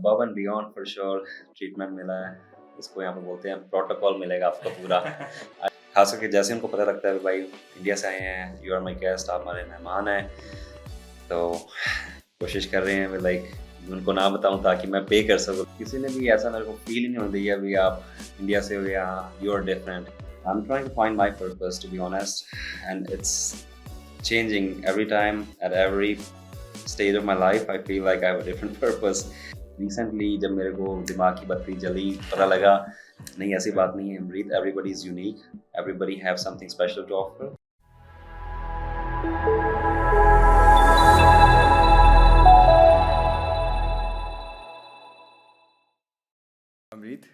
above and beyond for sure treatment मिला है, इसको यहाँ पे बोलते हैं प्रोटोकॉल मिलेगा आपका पूरा। खास करके जैसे उनको पता लगता है कि भाई इंडिया से आए हैं, यू आर माई गेस्ट, आप हमारे मेहमान हैं, तो कोशिश कर रहे हैं लाइक उनको ना बताऊं ताकि मैं पे कर सकूं। किसी ने भी ऐसा मेरे को फील ही नहीं होने दिया भी आप इंडिया से हो या you are different. I am trying to find my purpose to be honest, and it's changing every time at every stage of my life. I feel like I have a different purpose. Recently जब मेरे को दिमाग की बत्ती जली, पता लगा नहीं ऐसी बात नहीं है Amrit, everybody is unique, everybody have something special to offer. Amrit,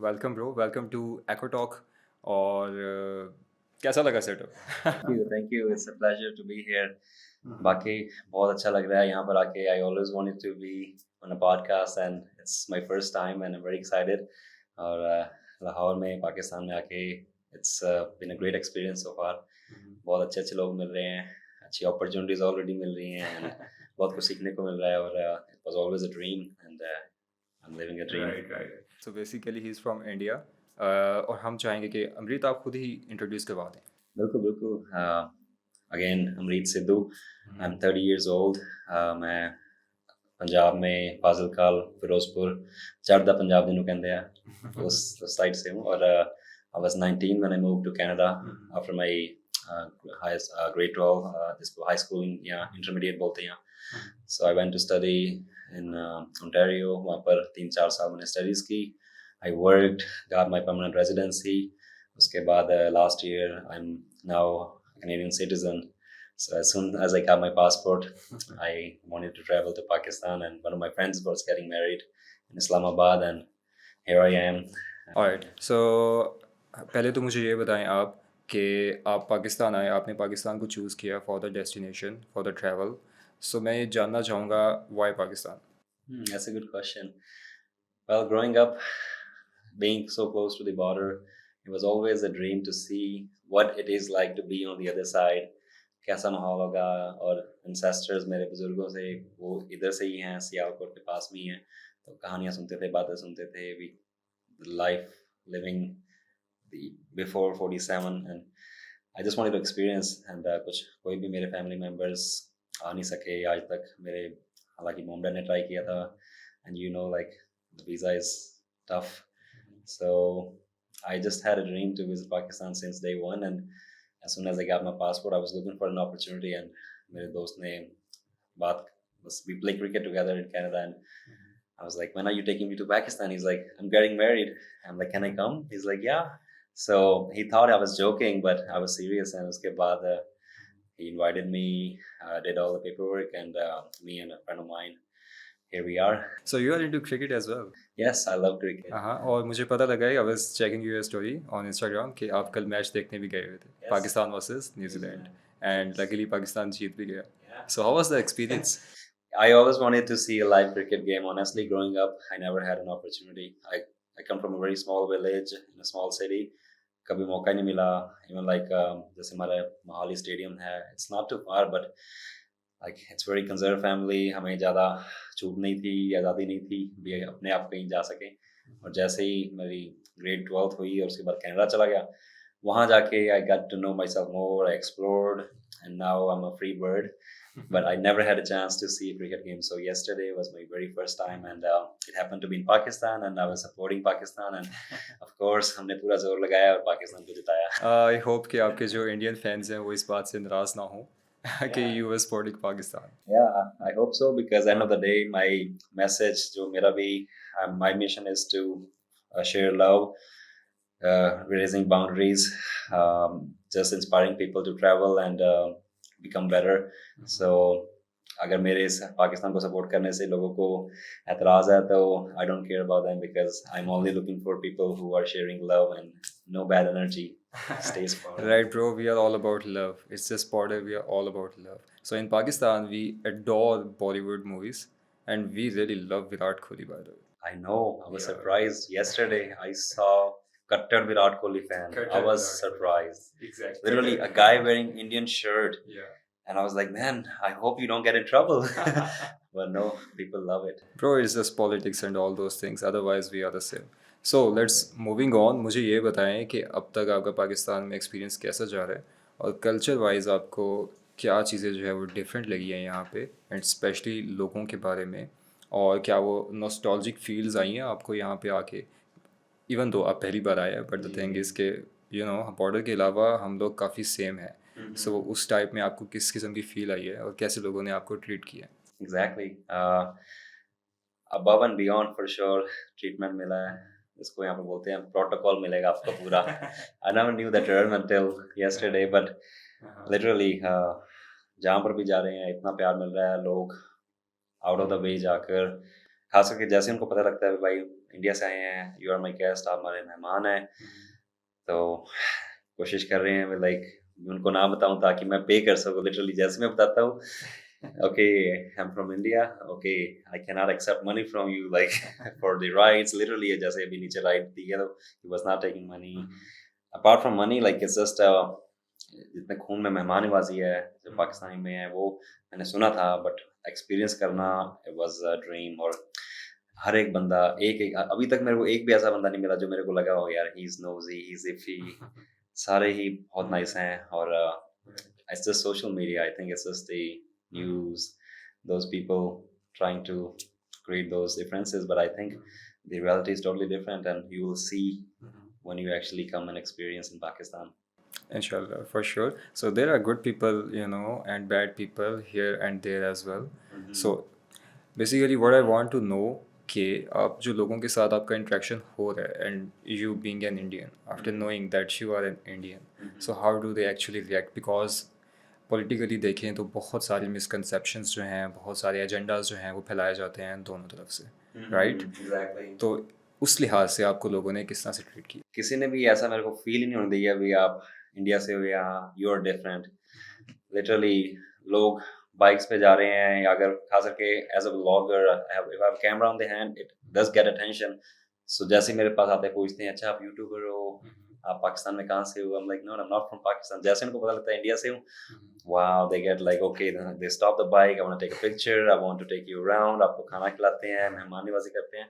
welcome bro, welcome to echo talk. और कैसा लगा setup? Thank you, it's a pleasure to be here. बाकी बहुत अच्छा लग रहा है यहाँ पर आके। I always wanted to be on a podcast and it's my first time and I'm very excited. और लाहौर में, पाकिस्तान में आके it's been a great experience so far. बहुत अच्छे अच्छे लोग मिल रहे हैं, अच्छी opportunities already मिल रही हैं and बहुत कुछ सीखने को मिल रहा है। और it was always a dream and I'm living a dream. Right. So basically he is from India. और हम चाहेंगे कि अमृत आप खुद ही इंट्रोड्यूस करवा दें। बिल्कुल। Again Amrit Sidhu, I am 30 years old. मैं पंजाब में फाजिलकाल, फिरोजपुर, चढ़दा पंजाब जिन्हों कहते हैं उस साइड से हूँ। और I was 19 when I moved to Canada after my grade 12, जिसको high schooling या intermediate बोलते हैं। So I went to study in Ontario. वहाँ पर 3-4 साल मैंने studies की। I worked, got my permanent residency. उसके बाद last year I'm now a Canadian citizen. So as soon as I got my passport, I wanted to travel to Pakistan, and one of my friends was getting married in Islamabad, and here I am. Alright, so पहले तो मुझे ये बताएं आप कि आप पाकिस्तान आए, आपने पाकिस्तान को चूज़ किया for the destination, for the travel. So मैं ये जानना चाहूँगा why Pakistan? That's a good question. Well, growing up, being so close to the border, it was always a dream to see what it is like to be on the other side. कैसा माहौल होगा। और ancestors मेरे बुजुर्गों से वो इधर से ही हैं, सियालकोट के पास में ही हैं, तो कहानियाँ सुनते थे, बातें सुनते थे। We life living before 47 and I just wanted to experience and कुछ कोई भी मेरे family members आ नहीं सके आज तक। मेरे हालांकि मॉम डैड ने ट्राई किया था and you know like the visa is tough, so I just had a dream to visit Pakistan since day one, and as soon as I got my passport I was looking for an opportunity and मेरे दोस्त ने बात बस we play cricket together in Canada and I was like, when are you taking me to Pakistan? He's like, I'm getting married. I'm like, can I come? He's like, yeah. So he thought I was joking, but I was serious. And uske baad he invited me, did all the paperwork, and me and a friend of mine, here we are. So you are into cricket as well? Yes, I love cricket. हाँ, और मुझे पता लगा I was checking your story on Instagram कि आप कल match देखने भी गए हुए थे, Yes. Pakistan versus New Zealand, and luckily Pakistan जीत भी गया। So how was the experience? I always wanted to see a live cricket game. Honestly, growing up, I never had an opportunity. I come from a very small village in a small city. कभी मौका ही नहीं मिला। Even like जैसे हमारा Mohali stadium है, it's not too far, but like it's very conservative family. हमें ज़्यादा छूट नहीं थी, आज़ादी नहीं थी भी अपने आप कहीं जा सकें। और जैसे ही मेरी grade 12 हुई और उसके बाद कनाडा चला गया, वहाँ जाके I got to know myself more. I explored, and now I'm a free bird. But I never had a chance to see a cricket game. So yesterday was my very first time, and it happened to be in Pakistan, and I was supporting Pakistan, and of course हमने पूरा जोर लगाया और पाकिस्तान को जिताया। I hope कि आपके जो इंडियन फैंस हैं वो इस बात से नाराज़ ना हो कि you were supporting Pakistan. Yeah, I hope so, because end of the day my message जो मेरा भी my mission is to share love, raising boundaries, just inspiring people to travel and become better. So अगर मेरे इस पाकिस्तान को support करने से लोगों को एतराज़ है तो I don't care about them, because I'm only looking for people who are sharing love and no bad energy stays for. Right, bro, we are all about love. It's just border, we are all about love. So in Pakistan, we adore Bollywood movies and we really love Virat Kohli, by the way. I know, I was surprised. Yesterday I saw Kattar Virat Kohli fan. I was surprised. Exactly. Literally a guy wearing Indian shirt. Yeah. And I was like, man, I hope you don't get in trouble. but no, people love it. Bro, it's just politics and all those things. Otherwise, we are the same. So let's moving on. मुझे ये बताएं कि अब तक आपका पाकिस्तान में experience कैसा जा रहा है और कल्चर वाइज आपको क्या चीज़ें जो है वो डिफरेंट लगी हैं यहाँ पे एंड स्पेशली लोगों के बारे में और क्या वो नॉस्टैल्जिक फील्स आई हैं आपको यहाँ पे आके इवन दो आप पहली बार आए हैं बट द थिंग इज़ के बॉर्डर के अलावा हम लोग काफ़ी सेम हैं सो उस टाइप में आपको किस किस्म की फ़ील आई है और कैसे लोगों ने आपको ट्रीट किया है Exactly. Above and beyond for sure treatment मिला है, इसको यहाँ पे बोलते हैं प्रोटोकॉल मिलेगा आपको पूरा. I never knew that term until yesterday, but literally जहाँ पर भी जा रहे हैं इतना प्यार मिल रहा है, लोग आउट ऑफ द वे जाकर खास करके जैसे उनको पता लगता है भाई इंडिया से आए हैं, यू आर माई गेस्ट, आप हमारे मेहमान हैं, तो कोशिश कर रहे हैं लाइक उनको ना बताऊं ताकि मैं पे कर सकूं. लिटरली जैसे मैं बताता हूँ okay, I'm from India, okay, I cannot accept money from you like for the rides. Literally जैसे अभी नीचे ride दिया तो he was not taking money. Apart from money, like it's just जितने खून में मेहमान नवाजी है जो पाकिस्तानी में है वो मैंने सुना था, बट एक्सपीरियंस करना it was a dream. और हर एक बंदा एक अभी तक मेरे को एक भी ऐसा बंदा नहीं मिला जो मेरे को लगा हो यार he is nosy, he is iffy. सारे ही बहुत नाइस हैं और it's just social media. I think it's just the news, those people trying to create those differences, but I think the reality is totally different, and you will see when you actually come and experience in Pakistan. Inshallah, for sure. So there are good people, and bad people here and there as well. So basically what I want to know कि आप जो लोगों के साथ आपका interaction हो रहा है and you being an Indian after knowing that you are an Indian so how do they actually react because politically देखें तो बहुत सारे मिसकंसेप्शंस जो हैं बहुत सारे एजेंडाज जो हैं वो फैलाए जाते हैं दोनों तरफ से राइट Exactly. तो उस लिहाज से आपको लोगों ने किस तरह से ट्रीट किया किसी ने भी ऐसा मेरे को फील ही नहीं होने दिया भी आप इंडिया से हो या यू आर डिफरेंट. लिटरली लोग बाइक्स पे जा रहे हैं या अगर खास करके as a blogger if I have camera on the hand it does get attention. So जैसे ही मेरे पास आते हैं पूछते हैं अच्छा आप यूट्यूबर हो, आप पाकिस्तान में कहाँ से हो. I am like no I am not from Pakistan. जैसे उनको पता लगता है इंडिया से हूँ, wow, they get like okay, they stop the bike, I want to take a picture, I want to take you around. आपको खाना खिलाते हैं, मेहमान नवाजी करते हैं.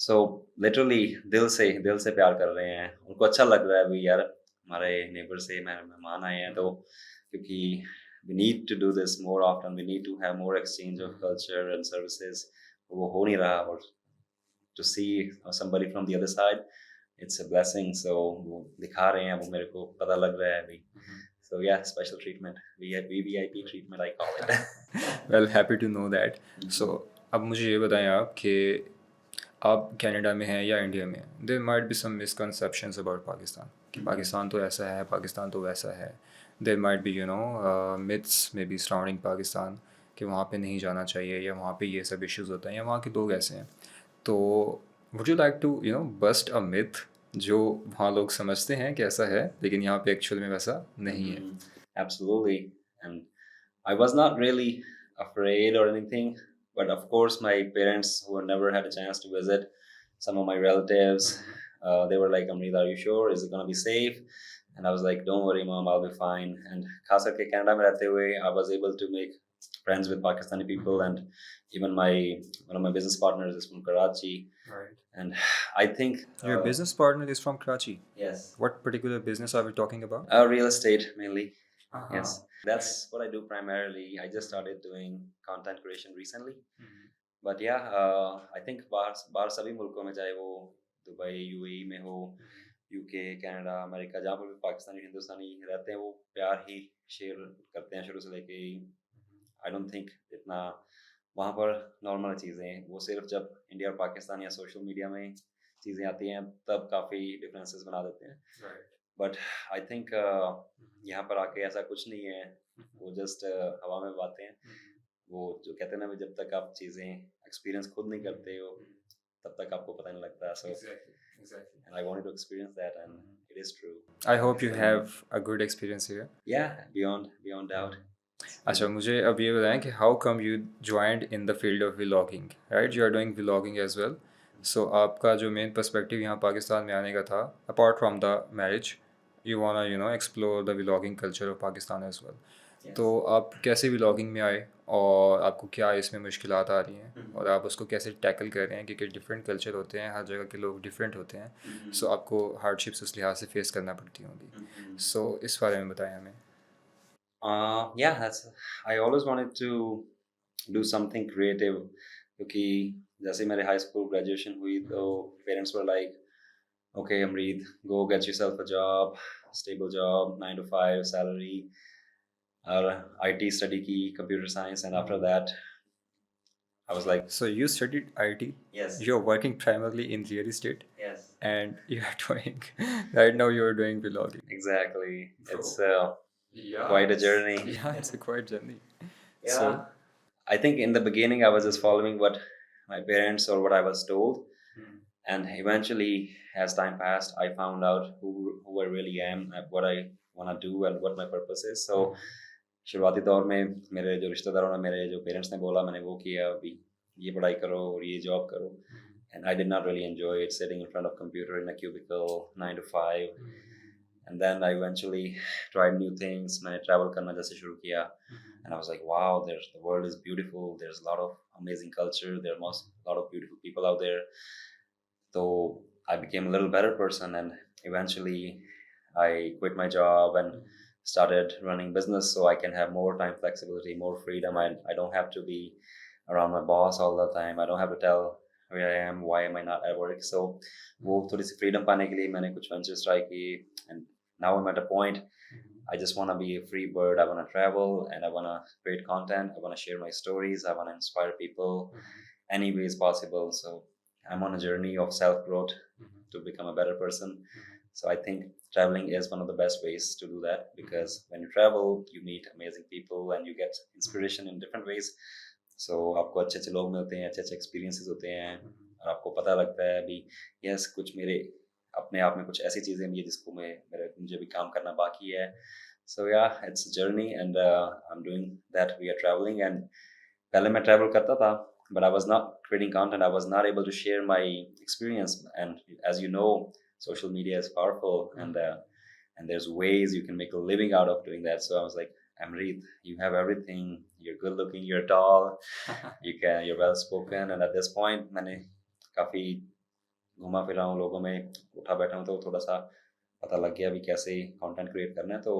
So literally दिल से प्यार कर रहे हैं. उनको अच्छा लग रहा है भी यार हमारे नेबर से मेहमान आए हैं, तो क्योंकि we need to do this more often, we need to have more exchange of culture and services. वो हो नहीं रहा, और to see somebody from the other side, it's a blessing. So वो दिखा रहे हैं, वो मेरे को पता लग रहा है अभी. So yeah, special treatment, VVIP treatment I call it. Well happy to know that so अब मुझे ये बताएं आप कि आप कनाडा में हैं या इंडिया में there might be some misconceptions about Pakistan कि पाकिस्तान तो ऐसा है पाकिस्तान तो वैसा है there might be myths may be surrounding Pakistan कि वहाँ पे नहीं जाना चाहिए या वहाँ पे ये सब इश्यूज़ होते हैं या वहाँ के लोग ऐसे हैं तो would you like to bust a myth जो वहाँ लोग समझते हैं कि ऐसा है लेकिन यहाँ पे एक्चुअल में वैसा नहीं है Absolutely. And I was not really afraid or anything, but of course my parents who never had a chance to visit, some of my relatives, they were like, Amrita, are you sure? Is it going to be safe? And I was like, don't worry mom, I'll be fine. And खास करके Canada में रहते हुए I was able to make friends with Pakistani people, and even one of my business partners is from Karachi. Right. And I think Your business partner is from Karachi. yes, What particular business are we talking about? real estate mainly. Yes, that's what I do primarily. I just started doing content creation recently. But yeah, I think बाहर सभी मुल्कों में, चाहे वो Dubai, UAE में हो, UK, Canada, America, जहाँ पर भी पाकिस्तानी हिंदुस्तानी रहते हैं वो प्यार ही शेयर करते हैं शुरू से लेके. आई डोंट थिंक इतना वहाँ पर नॉर्मल चीज़ें, वो सिर्फ जब इंडिया और पाकिस्तान या सोशल मीडिया में चीज़ें आती हैं तब काफ़ी डिफरेंसेस बना देते हैं. बट आई थिंक यहाँ पर आके ऐसा कुछ नहीं है, वो जस्ट हवा में बातें हैं. वो जो कहते हैं ना, जब तक आप चीज़ें एक्सपीरियंस खुद नहीं करते हो तब तक आपको पता नहीं लगता. सो and I wanted to experience that, and it is true. I hope you have a good experience here. Yeah, beyond doubt. अच्छा मुझे अब ये बताएं कि how come you joined in the field of vlogging, right? You are doing vlogging as well. So आपका जो main perspective यहाँ पाकिस्तान में आने का था, apart from the marriage, you wanna explore the vlogging culture of Pakistan as well. Yes. तो आप कैसे vlogging में आए और आपको क्या इसमें मुश्किलात आ रही हैं और आप उसको कैसे टैकल कर रहे हैं, क्योंकि डिफरेंट कल्चर होते हैं, हर जगह के लोग डिफरेंट होते हैं, सो आपको हार्डशिप्स उस लिहाज से फेस करना पड़ती होंगी। सो इस बारे में बताएं हमें। Yeah, I always wanted to do something creative क्योंकि जैसे मेरे हाई स्कूल ग्रेजुएशन हुई तो parents were like okay Amrit, go get yourself a job, stable job, 9 to 5 salary, और IT स्टडी की computer science and after that I was like So you studied IT, yes, you're working primarily in real estate, yes, and you're doing right now you're doing vlogging. exactly. It's Yeah, quite a journey. yeah, it's a quite journey. Yeah, So I think in the beginning I was just following what my parents or what I was told, and eventually as time passed I found out who I really am, what I want to do and what my purpose is. So शुरुआती दौर में मेरे जो रिश्तेदारों ने, मेरे जो parents ने बोला, मैंने वो किया, अभी ये पढ़ाई करो और ये जॉब करो, and I did not really enjoy it, sitting in front of computer in a cubicle 9 to 5. And then I eventually tried new things. मैंने travel करना जैसे शुरू किया, and I was like, wow, the world is beautiful, there's a lot of amazing culture, there are a lot of beautiful people out there. So I became a little better person, and eventually I quit my job and started running business so I can have more time flexibility, more freedom. I don't have to be around my boss all the time. I don't have to tell where I am, why am I not at work. So वो थोड़ी सी freedom पाने के लिए मैंने कुछ ventures try किए, and now I'm at a point I just want to be a free bird. I want to travel and I want to create content. I want to share my stories. I want to inspire people any ways possible. So I'm on a journey of self growth to become a better person. So I think traveling is one of the best ways to do that, because when you travel you meet amazing people and you get inspiration in different ways. So आपको अच्छे अच्छे लोग मिलते हैं, अच्छे अच्छे experiences होते हैं, और आपको पता लगता है अभी yes कुछ मेरे अपने आप में कुछ ऐसी चीजें भी है जिसको मुझे भी काम करना बाकी है. So yeah, it's a journey, and I'm doing that via traveling. And पहले मैं travel करता था, but I was not creating content. I was not able to share my experience. And as you know, social media is powerful, and there's ways you can make a living out of doing that. So I was like, Amrit, you have everything. You're good looking. You're tall. You're well spoken. And at this point, मैंने काफी घुमा फिरा हूँ लोगों में, उठा बैठा हूँ, तो थोड़ा सा पता लग गया अभी कैसे कंटेंट क्रिएट करना है, तो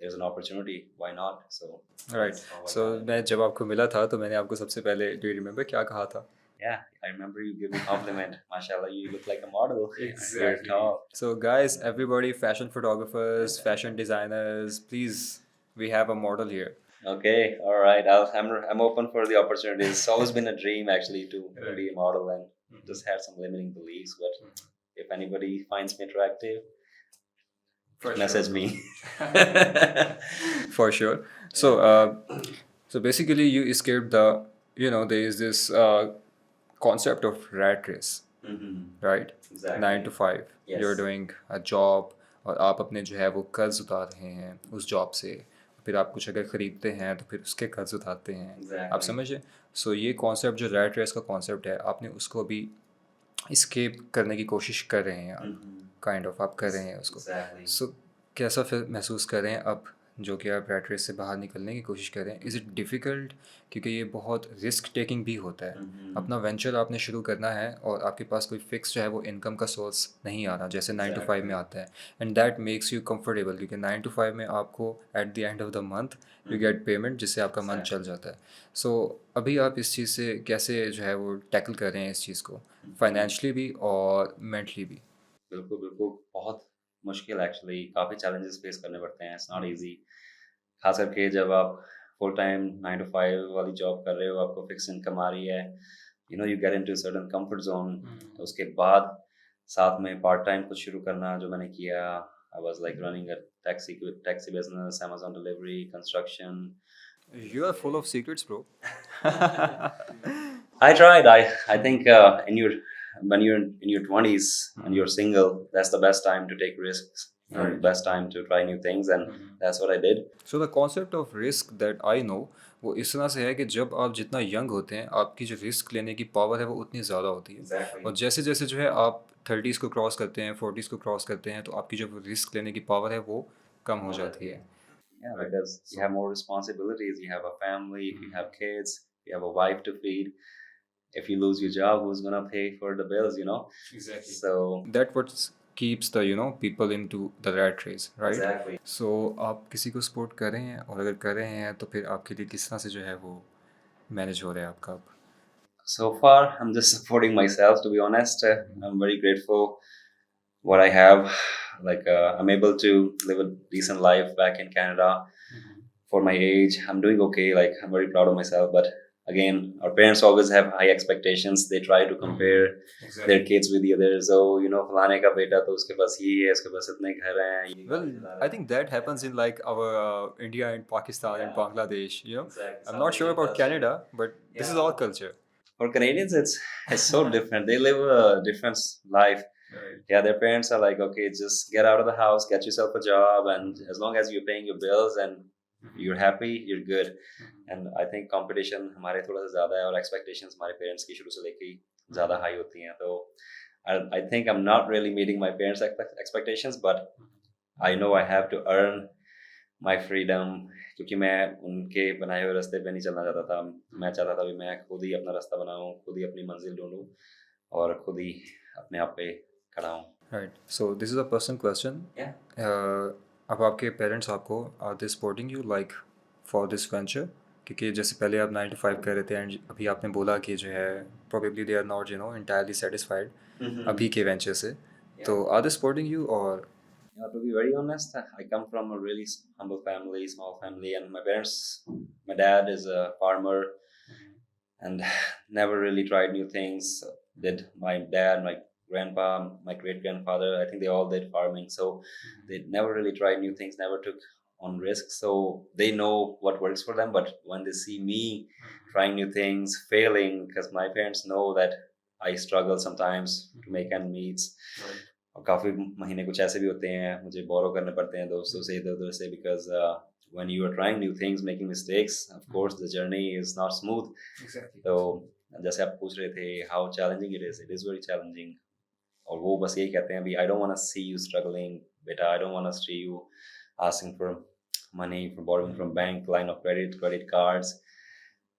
there is an opportunity, why not. So right, so मैं जब आपको मिला था तो मैंने आपको सबसे पहले, डू यू रिमेम्बर क्या कहा था? Yeah, I remember you give me compliment. Mashallah, you look like a model. Exactly. You're tall. So guys, everybody, fashion photographers, fashion designers, please, we have a model here. Okay, all right. I'm open for the opportunities. It's always been a dream actually to be a model, and just had some limiting beliefs. But if anybody finds me attractive, message me. For sure. So so basically you escaped the, there is this concept of rat race, right? Exactly. 9 to 5. Yes. You're doing a job, और आप अपने जो है वो कर्ज उतार रहे हैं उस जॉब से, फिर आप कुछ अगर ख़रीदते हैं तो फिर उसके कर्ज उठाते हैं. Exactly. आप समझे? सो ये कॉन्सेप्ट जो रैट रेस का कॉन्सेप्ट है, आपने उसको भी इस्केप करने की कोशिश कर रहे हैं आप, काइंड ऑफ आप कर रहे हैं उसको. Exactly. सो कैसा फिर महसूस कर रहे हैं अब जो कि आप रैट रेस से बाहर निकलने की कोशिश कर रहे हैं? Is it difficult? क्योंकि ये बहुत रिस्क टेकिंग भी होता है. अपना वेंचर आपने शुरू करना है और आपके पास कोई फिक्स जो है वो इनकम का सोर्स नहीं आ रहा जैसे 9 to 5 में आता है, and that makes you comfortable, क्योंकि 9 to 5 में आपको at the end of the month you get payment जिससे आपका मंथ चल जाता है. सो अभी आप इस चीज़ से कैसे जो है वो टैकल कर रहे हैं इस चीज़ को, फाइनेंशली भी और मेंटली भी? बिल्कुल बिल्कुल, बहुत मुश्किल एक्चुअली, काफ़ी चैलेंजेस फेस करने पड़ते हैं. इट्स नॉट इजी, खास करके जब आप फुल टाइम 9 to 5 वाली जॉब कर रहे हो, आपको फिक्स इनकम आ रही है, you get into certain comfort zone. तो उसके बाद साथ में पार्ट टाइम कुछ शुरू करना जो मैंने किया. I was like running a taxi business, Amazon delivery, construction. You are full of secrets, bro. I tried. I think when you're in your 20s and you're single, that's the best time to take risks. Right. Best time to try new things, and that's what I did. So the concept of risk that I know वो इस तरह से है कि जब आप जितना young होते हैं आपकी जो रिस्क लेने की पावर है वो उतनी ज़्यादा होती है. Exactly. और जैसे जैसे जो है आप 30s को क्रॉस करते हैं, 40s को क्रॉस करते हैं, तो आपकी जो रिस्क लेने की पावर है वो कम हो जाती है. Yeah, Right. because you have more responsibilities. You have a family. If you have kids, you have a wife to feed. If you lose your job, who's gonna pay for the bills? Exactly. So That what keeps the people into the rat race, right? exactly. So आप किसी को support कर रहे हैं, और अगर कर रहे हैं तो फिर आपके लिए किस तरह से जो है वो मैनेज हो रहा है आपका अब? So far, I'm just supporting myself. To be honest, I'm very grateful what I have. Like I'm able to live a decent life back in Canada for my age. I'm doing okay. Like I'm very proud of myself. But again, our parents always have high expectations. They try to compare their kids with the others. So फलाने का बेटा तो उसके पास ये है, उसके पास इतने घर हैं, ये Well, गाड़ी चला रहा I है. think that happens in like our India and Pakistan and Yeah. Bangladesh. Exactly. I'm South not sure Asian about culture. Canada, but this is Yeah. all culture. For Canadians, it's so different. They live a different life. Right. Yeah, their parents are like, okay, just get out of the house, get yourself a job, and as long as you're paying your bills and you're happy, you're good. And I think competition हमारे थोड़ा सा ज़्यादा है और expectations हमारे parents की शुरू से लेके ही ज़्यादा high होती हैं. तो I think I'm not really meeting my parents' expectations, but I know I have to earn my freedom. क्योंकि मैं उनके बनाए हुए रास्ते पे नहीं चलना चाहता था. मैं चाहता था कि मैं खुद ही अपना रास्ता बनाऊं, खुद ही अपनी मंजिल ढूंढूं और खुद ही अपने आप पे खड़ा हूं. Right. So this is a personal question. Yeah. अब आपके पेरेंट्स आपको are they supporting you like for this venture? क्योंकि जैसे पहले आप 9 to 5 कर रहे थे एंड अभी आपने बोला कि जो है probably they are not entirely satisfied अभी के वेंचर से. तो आर दे सपोर्टिंग यू और? To be very honest, I come from a really humble family, small family, and my dad is a farmer and never really tried new things. Did my dad, my grandpa, my great grandfather, I think they all did farming. So they never really tried new things, never took on risks. So they know what works for them. But when they see me trying new things, failing, because my parents know that I struggle sometimes to make ends meet. और काफ़ी महीने कुछ ऐसे भी होते हैं मुझे बोरो करने पड़ते हैं दोस्तों से इधर उधर से because when you are trying new things, making mistakes, of course the journey is not smooth. Exactly. तो जैसे आप पूछ रहे थे how challenging it is very challenging. और वो बस यही कहते हैं अभी I don't want to see you struggling बेटा, I don't want to see you asking for money, for borrowing from bank, line of credit cards.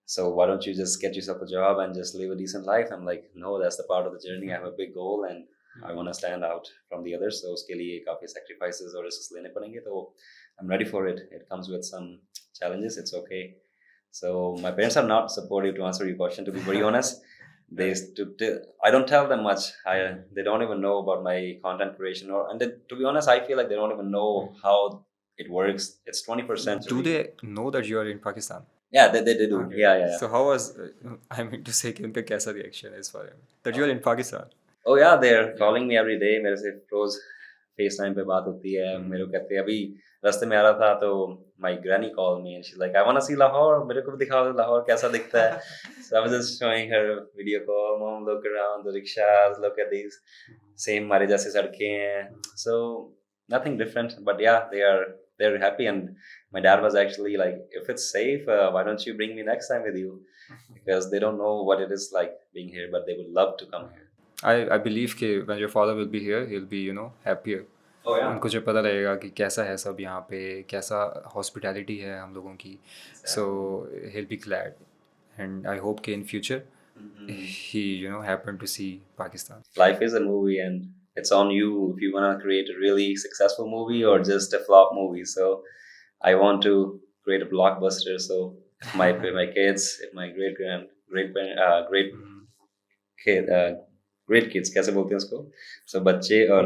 So why don't you just get yourself a job and just live a decent life? I'm like, no, that's the part of the journey. I have a big goal and I want to stand out from the others. So उसके लिए काफ़ी sacrifices और risks लेने पड़ेंगे. तो I'm ready for it. It comes with some challenges. It's okay. So my parents are not supportive, to answer your question. To be very honest, I don't tell them much. They don't even know about my content creation, to be honest, I feel like they don't even know how it works. It's 21st century. Do they know that you are in Pakistan? Yeah, they do. Okay. Yeah. So how was I mean to say कि उनका कैसा reaction है इस बारे में that you are in Pakistan? Oh yeah, they're calling me every day. मेरे से रोज face time पे बात होती है. मेरे को कहते हैं अभी रास्ते में आ रहा था तो my granny called me and she's like, I want to see Lahore. मेरे को भी दिखाओ लाहौर कैसा दिखता है. So I was just showing her video call. Mom, look around the rickshaws. Look at these. Same हमारे जैसे सड़कें हैं. So nothing different. But yeah, they're happy and my dad was actually like, if it's safe, why don't you bring me next time with you? Because they don't know what it is like being here, but they would love to come here. I believe कि when your father will be here, he'll be happier. Oh yeah. उनको जो पता लगेगा कि कैसा है सब यहाँ पे, कैसा hospitality है हम लोगों की. So he'll be glad, and I hope कि in future he happen to see Pakistan. Life is a movie and it's on you if you want to create a really successful movie or just a flop movie. So I want to create a blockbuster. So if my kids, if my great kids, कैसे बोलते हैं उसको? So बच्चे और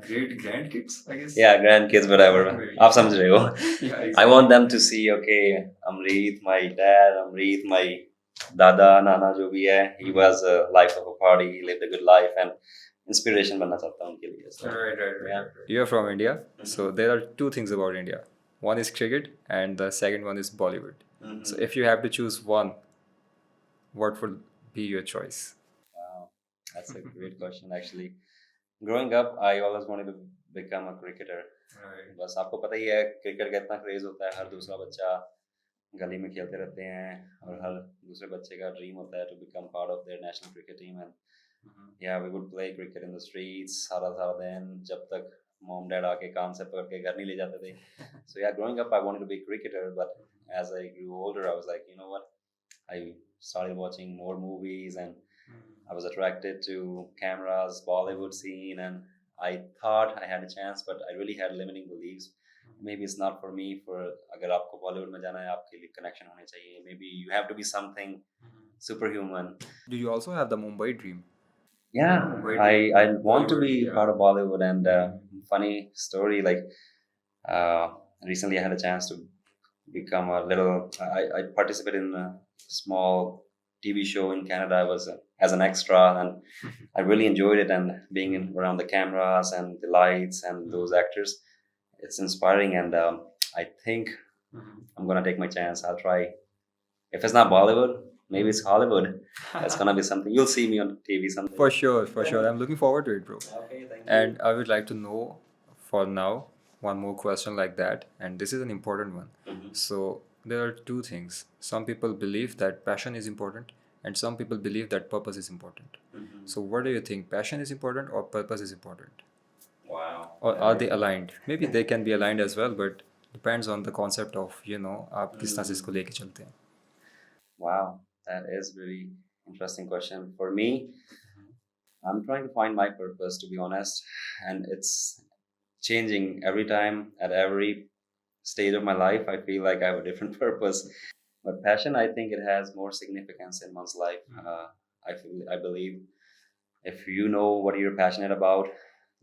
Great grandkids, I guess. yeah, grandkids, whatever. आप समझ रहे हो? Yeah, I want them to see, okay, Amrit, my dad, Amrit, my dada, nana जो भी है, he was a life of a party, he lived a good life and inspiration बनना चाहता हूँ उनके लिए. So, Right. yeah. You're from India, so there are two things about India. One is cricket, and the second one is Bollywood. So if you have to choose one, what would be your choice? Wow, that's a great question actually. Growing up, I always wanted to become a cricketer. Right. बस आपको पता ही है cricket का इतना craze होता है, हर दूसरा बच्चा गली में खेलते रहते हैं और हर दूसरे बच्चे का ड्रीम होता है to become part of their national cricket team and yeah, we would play cricket in the streets सारा दिन जब तक mom dad आके कान से पकड़ के घर नहीं ले जाते थे. So yeah, growing up I wanted to be a cricketer, but as I grew older I was like, you know what, I started watching more movies and I was attracted to cameras, Bollywood scene, and I thought I had a chance, but I really had limiting beliefs. Maybe it's not for me. For अगर आपको Bollywood में जाना है, आपके लिए connection होने चाहिए. Maybe you have to be something superhuman. Do you also have the Mumbai dream? Yeah, Mumbai I dream. I want to Bollywood, be yeah. part of Bollywood, and funny story like recently I had a chance to become a little. I participated in a small TV show in Canada. I was as an extra, and I really enjoyed it. And being around the cameras and the lights and those actors, it's inspiring. And I think I'm gonna take my chance. I'll try. If it's not Bollywood, maybe it's Hollywood. That's gonna be something. You'll see me on TV someday. For sure, for sure. I'm looking forward to it, bro. Okay, thank you. And I would like to know for now one more question like that, and this is an important one. Mhm. So there are two things. Some people believe that passion is important, and some people believe that purpose is important. Mhm. So what do you think? Passion is important or purpose is important? Wow. Or are they aligned? Maybe they can be aligned as well, but depends on the concept of आप किस तरह से इसको लेके चलते हैं. Wow, that is really interesting question. For me, I'm trying to find my purpose, to be honest, and it's changing every time. At every stage of my life, I feel like I have a different purpose. But passion, I think it has more significance in one's life. I believe if you know what you're passionate about,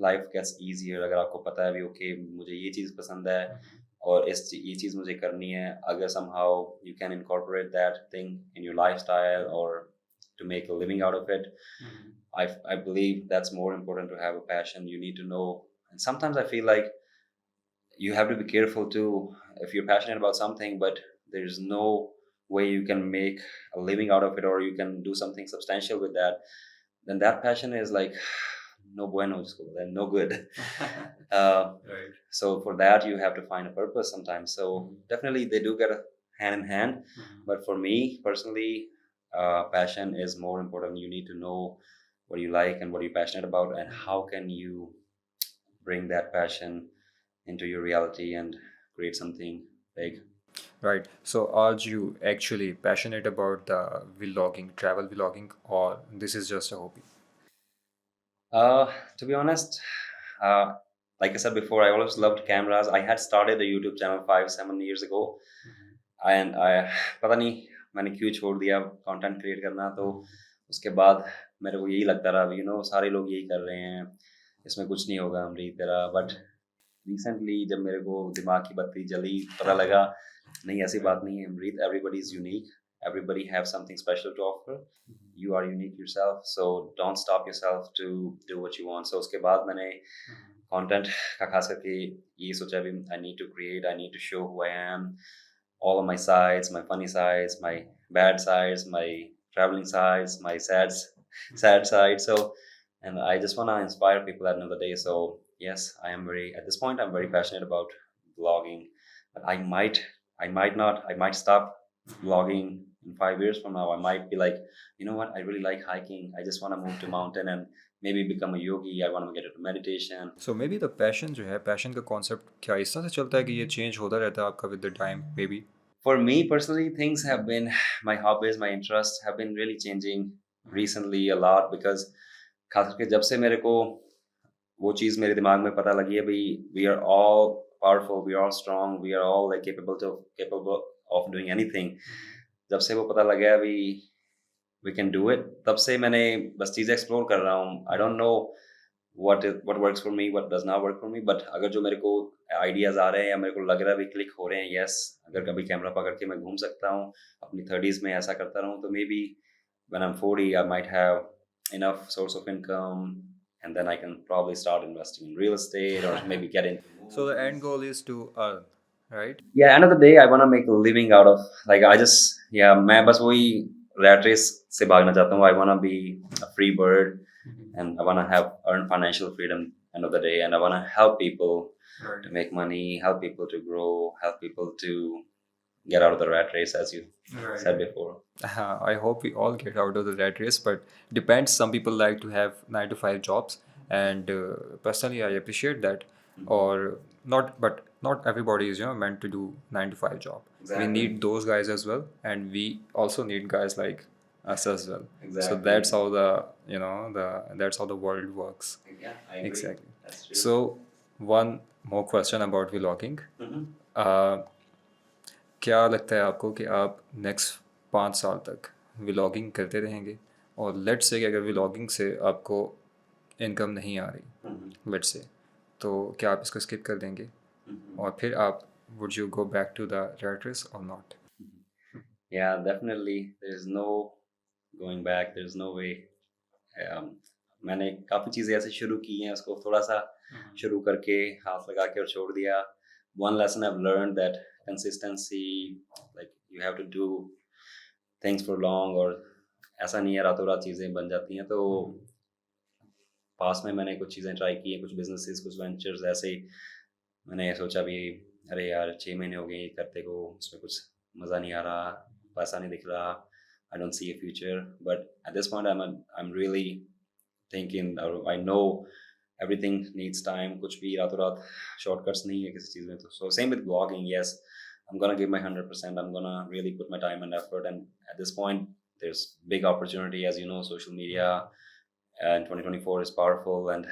life gets easier. अगर आपको पता है भी okay, मुझे ये चीज़ पसंद है और ये चीज़ मुझे करनी है. अगर somehow you can incorporate that thing in your lifestyle or to make a living out of it, I believe that's more important to have a passion. You need to know, and sometimes I feel like you have to be careful too. If you're passionate about something but there's no way you can make a living out of it or you can do something substantial with that, then that passion is like no bueno, then no good. Right. So for that you have to find a purpose sometimes. So definitely they do get a hand in hand. But for me personally, passion is more important. You need to know what you like and what you're passionate about, and how can you bring that passion into your reality and create something big. Right. So are you actually passionate about the vlogging, travel vlogging, or this is just a hobby? To be honest, like I said before, I always loved cameras. I had started a YouTube channel 5-7 years ago, and I पता नहीं मैंने क्यों छोड़ दिया content create करना. तो उसके बाद मेरे को यही लगता रहा, सारे लोग यही कर रहे हैं, इसमें कुछ नहीं होगा अमरीत तेरा. बट रिसेंटली जब मेरे को दिमाग की बत्ती जली, पता लगा नहीं, ऐसी बात नहीं है Amrit. Everybody is unique. Everybody have something special to offer. You are unique yourself, so don't stop yourself to do what you want. So उसके बाद मैंने content का खास करके ये सोचा भी I need to create, I need to show who I am, all of my sides, my funny sides, my bad sides, my traveling sides, my sad side. So, and I just want to inspire people at the end of the day. So yes, at this point I'm very passionate about vlogging, but I might stop vlogging in 5 years from now. I might be like, you know what, I really like hiking. I just want to move to mountain and maybe become a yogi. I want to get into meditation. So maybe the passion जो है, passion का concept क्या इस तरह से चलता है कि ये change होता रहता है आपका with the time, maybe? For me personally, things have been, my hobbies, my interests have been really changing recently a lot, because खास करके जब से मेरे को वो चीज़ मेरे दिमाग में पता लगी है भाई, we are all powerful, we are all strong, we are all like capable of doing anything. जब से वो पता लगा अभी we can do it, तब से मैंने बस चीज़ें एक्सप्लोर कर रहा हूँ. I don't know what works for me, what does not work for me, but अगर जो मेरे को आइडियाज़ आ रहे हैं या मेरे को लग रहा है भी क्लिक हो रहे हैं, yes, अगर कभी कैमरा पकड़ के मैं घूम सकता हूँ, अपनी 30s में ऐसा करता रहूँ, तो maybe when I'm 40 I might have enough source of income, and then I can probably start investing in real estate or maybe get into So the end goal is to earn, right? yeah, end of the day I want to make a living out of, like, मैं बस वही rat race से भागना चाहता हूँ. I want to be a free bird, and I want to earn financial freedom end of the day, and I want to help people to make money, help people to grow, help people to get out of the rat race, as you said before. I hope we all get out of the rat race, but depends. Some people like to have 9 to 5 jobs, and personally I appreciate that. or not, but not everybody is meant to do 9 to 5 job. We Exactly. need those guys as well, and we also need guys like us as well. So Exactly. that's how that's how the world works. Yeah, I agree. Exactly. That's true. So one more question about vlogging. Mhm. uh, क्या लगता है आपको कि आप next 5 साल तक vlogging करते रहेंगे? और लेट्स से कि अगर व्लॉगिंग से आपको इनकम नहीं आ रही, Mhm. लेट्स से, तो क्या आप इसको स्किप कर देंगे? Mhm. और फिर आप would you go back to the rat race और नॉट? Yeah, definitely. There's no going back. There's no way. मैंने काफ़ी चीज़ें ऐसे शुरू की हैं, उसको थोड़ा सा शुरू करके हाथ लगा के और छोड़ दिया. One lesson I've learned that consistency, like you have to do things for long, और ऐसा नहीं है रातों रात चीज़ें बन जाती हैं. तो पास में मैंने कुछ चीज़ें ट्राई की हैं, कुछ बिजनेसेस, कुछ वेंचर्स ऐसे ही. मैंने सोचा भी अरे यार 6 महीने हो गए ये करते को, उसमें कुछ मज़ा नहीं आ रहा, पैसा नहीं दिख रहा, I don't see A future. But at this point I am really thinking, I know everything needs time. कुछ भी रातों रात शॉर्टकट्स नहीं है किसी चीज़ में. तो so same with blogging. Yes, I'm gonna give my 100%. I'm gonna really put my time and effort. And at this point, there's big opportunity, as you know, social media. And 2024 is powerful, and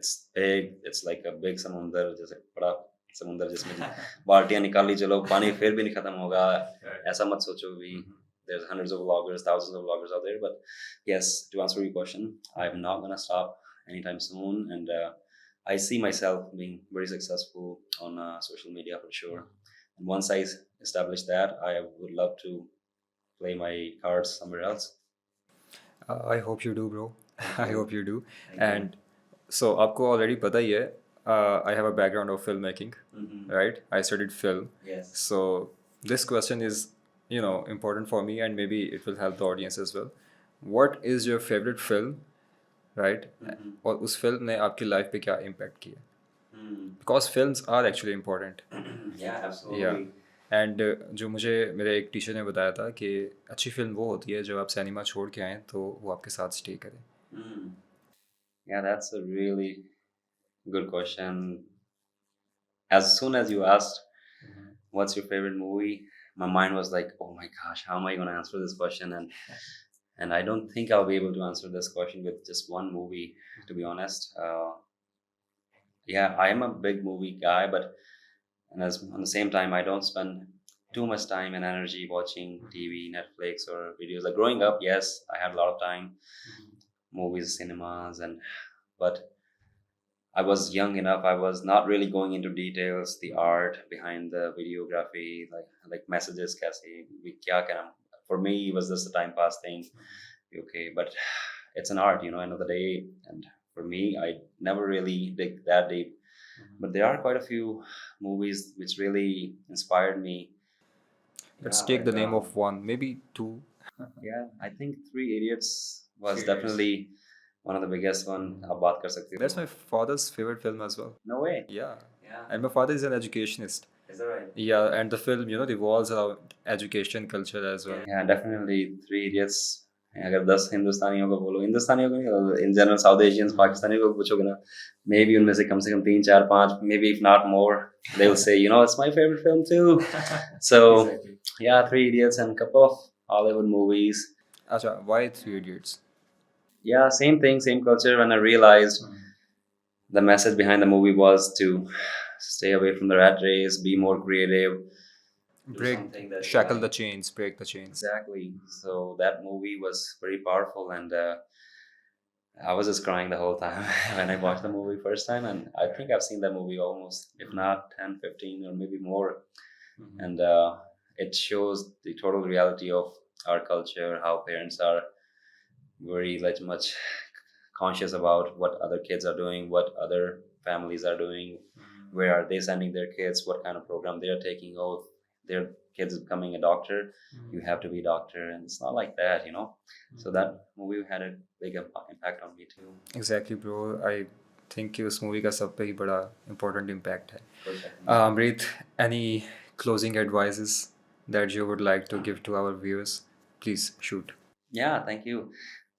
it's big. It's like a big समुंदर, जैसे बड़ा समुंदर जिसमें बाल्टियां निकाल ली चलो, पानी फिर भी नहीं खत्म होगा, ऐसा मत सोचो भी. There's hundreds of vloggers, thousands of vloggers out there. But yes, to answer your question, I'm not gonna stop anytime soon, and I see myself being very successful on social media for sure. And once I establish that, I would love to play my cards somewhere else. I hope you do, bro. I you. hope you do. Thank you. And so आपको already पता ही है, I have a background of filmmaking, Mhm. right? I studied film. Yes. So this question is, important for me, and maybe it will help the audience as well. What is your favorite film, right? Mhm. और उस film ने आपकी life पे क्या impact किया? Hmm. Because films are actually important. Yeah, absolutely. Yeah. And जो मुझे मेरे एक टीचर ने बताया था कि अच्छी फिल्म वो होती है जब आप सिनेमा छोड़ के आएँ तो वो आपके साथ स्टे करे. Hmm. Yeah, that's a really good question. As soon as you asked, what's your favorite movie? My mind was like, oh my gosh, how am I going to answer this question? And I don't think I'll be able to answer this question with just one movie, to be honest. Yeah, I am a big movie guy, but and as on the same time, I don't spend too much time and energy watching TV, Netflix, or videos. Like growing up, yes, I had a lot of time, movies, cinemas, and but I was young enough. I was not really going into details, the art behind the videography, like messages, kaise, kya kya. For me, it was just a time pass thing. Okay, but it's an art, end of the day. And for me, I never really dig that deep. But there are quite a few movies which really inspired me. Let's Yeah, take the like, name of one, maybe two. yeah, I think Three Idiots was Three Idiots. definitely one of the biggest one. आप बात कर सकते हो. That's my father's favorite film as well. No way. Yeah. Yeah. And my father is an educationist. Is that right? Yeah, and the film, revolves around education culture as well. Yeah, definitely Three Idiots. अगर 10 हिंदुस्तानियों को बोलो, हिंदुस्तानियों को नहीं, in general south Asians, पाकिस्तानियों को पूछोगे ना, may be उनमें से कम 3 4 5, maybe if not more, they will say, it's my favorite film too. So Exactly. yeah, Three Idiots and a couple of Hollywood movies. Acha, why Three Idiots? Yeah, same thing, same culture. When I realized the message behind the movie was to stay away from the rat race, be more creative, Break, shackle the chains, break the chains. Exactly. So that movie was very powerful, and I was just crying the whole time when I watched the movie first time. And I think I've seen that movie almost, if not 10, 15, or maybe more. And it shows the total reality of our culture, how parents are very much conscious about what other kids are doing, what other families are doing, where are they sending their kids, what kind of program they are taking. Oh, their kids is becoming a doctor, you have to be a doctor, and it's not like that. So that movie had a big impact on me too. Exactly, bro. I think कि उस movie का सब पे ही बड़ा important impact है. Perfect. Preet, any closing advices that you would like to give to our viewers? Please shoot. Yeah, thank you.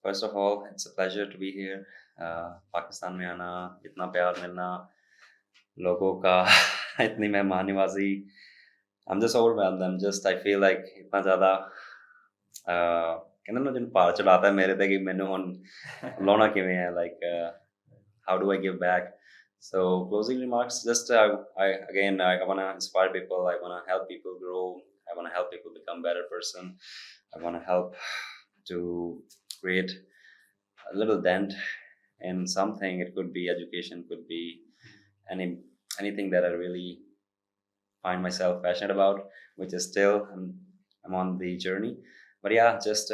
First of all, it's a pleasure to be here. Pakistan में आना, इतना प्यार मिलना, लोगों का इतनी मेहमान नवाज़ी I'm just overwhelmed. I feel like इतना ज़्यादा ਕਹਿੰਦੇ ਨਾ ਜਿਹਨੂੰ ਭਾਰ ਚੜਾਤਾ ਮੇਰੇ ਤੇ ਕਿ ਮੈਨੂੰ ਹੁਣ ਲਾਉਣਾ ਕਿਵੇਂ ਹੈ like how do I give back? So closing remarks, just I want to inspire people. I want to help people grow. I want to help people become better person. I want to help to create a little dent in something. It could be education, could be any anything that I really find myself passionate about, which is still I'm on the journey. But yeah, just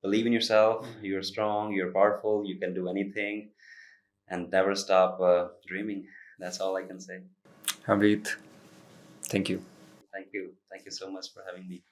believe in yourself. You're strong. You're powerful. You can do anything, and never stop dreaming. That's all I can say. Hamrit, thank you. Thank you. Thank you so much for having me.